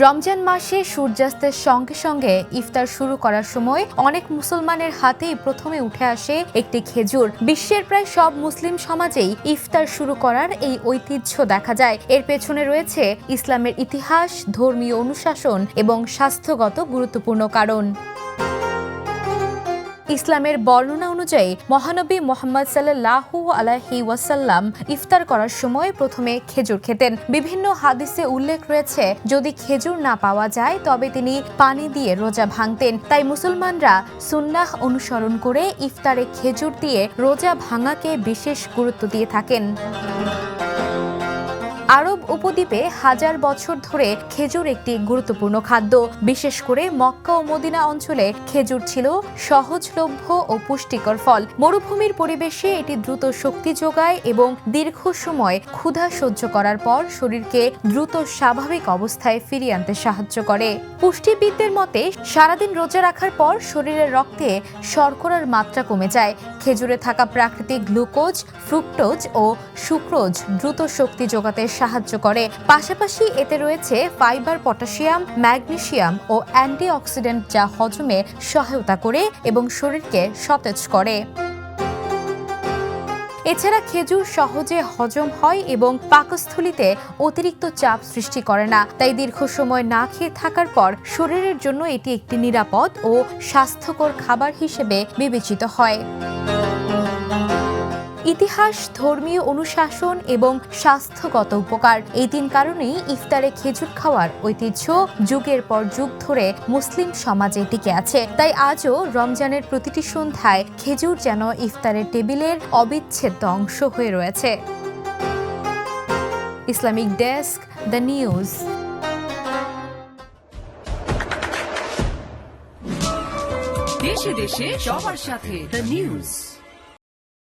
রমজান মাসে সূর্যাস্তের সঙ্গে সঙ্গে ইফতার শুরু করার সময় অনেক মুসলমানের হাতেই প্রথমে উঠে আসে একটি খেজুর। বিশ্বের প্রায় সব মুসলিম সমাজেই ইফতার শুরু করার এই ঐতিহ্য দেখা যায়। এর পেছনে রয়েছে ইসলামের ইতিহাস, ধর্মীয় অনুশাসন এবং স্বাস্থ্যগত গুরুত্বপূর্ণ কারণ। ইসলামের বর্ণনা অনুযায়ী মহানবী মুহাম্মদ সাল্লাল্লাহু আলাইহি ওয়াসাল্লাম ইফতার করার সময় প্রথমে খেজুর খেতেন। বিভিন্ন হাদিসে উল্লেখ রয়েছে, যদি খেজুর না পাওয়া যায় তবে তিনি পানি দিয়ে রোজা ভাঙতেন। তাই মুসলমানরা সুন্নাহ অনুসরণ করে ইফতারে খেজুর দিয়ে রোজা ভাঙাকে বিশেষ গুরুত্ব দিয়ে থাকেন। আরব উপদ্বীপে হাজার বছর ধরে খেজুর একটি গুরুত্বপূর্ণ খাদ্য। বিশেষ করে মক্কা ও মদিনা অঞ্চলে খেজুর ছিল সহজলভ্য ও পুষ্টিকর ফল। মরুভূমির পরিবেশে এটি দ্রুত শক্তি যোগায় এবং দীর্ঘ সময় ক্ষুধা সহ্য করার পর শরীরকে দ্রুত স্বাভাবিক অবস্থায় ফিরিয়ে আনতে সাহায্য করে। পুষ্টিবিদদের মতে সারাদিন রোজা রাখার পর শরীরের রক্তে শর্করার মাত্রা কমে যায়। খেজুরে থাকা প্রাকৃতিক গ্লুকোজ, ফ্রুক্টোজ ও সুক্রোজ দ্রুত শক্তি যোগাতে সাহায্য করে। পাশাপাশি এতে রয়েছে ফাইবার, পটাশিয়াম, ম্যাগনেসিয়াম ও অ্যান্টিঅক্সিডেন্ট, যা হজমে সহায়তা করে এবং শরীরকে সতেজ করে। এছাড়া খেজুর সহজে হজম হয় এবং পাকস্থলীতে অতিরিক্ত চাপ সৃষ্টি করে না। তাই দীর্ঘ সময় না খেয়ে থাকার পর শরীরের জন্য এটি একটি নিরাপদ ও স্বাস্থ্যকর খাবার হিসেবে বিবেচিত হয়। ইতিহাস, ধর্মীয় অনুশাসন এবং স্বাস্থ্যগত উপকার, এই তিন কারণেই ইফতারে খেজুর খাওয়ার ঐতিহ্য যুগের পর যুগ ধরে মুসলিম সমাজে টিকে আছে। তাই আজও রমজানের প্রতিটি সন্ধ্যায় খেজুর যেন ইফতারের টেবিলের অবিচ্ছেদ্য অংশ হয়ে রয়েছে। Islamic desk, the news. দেশে দেশে সবার সাথে, দ্য নিউজ।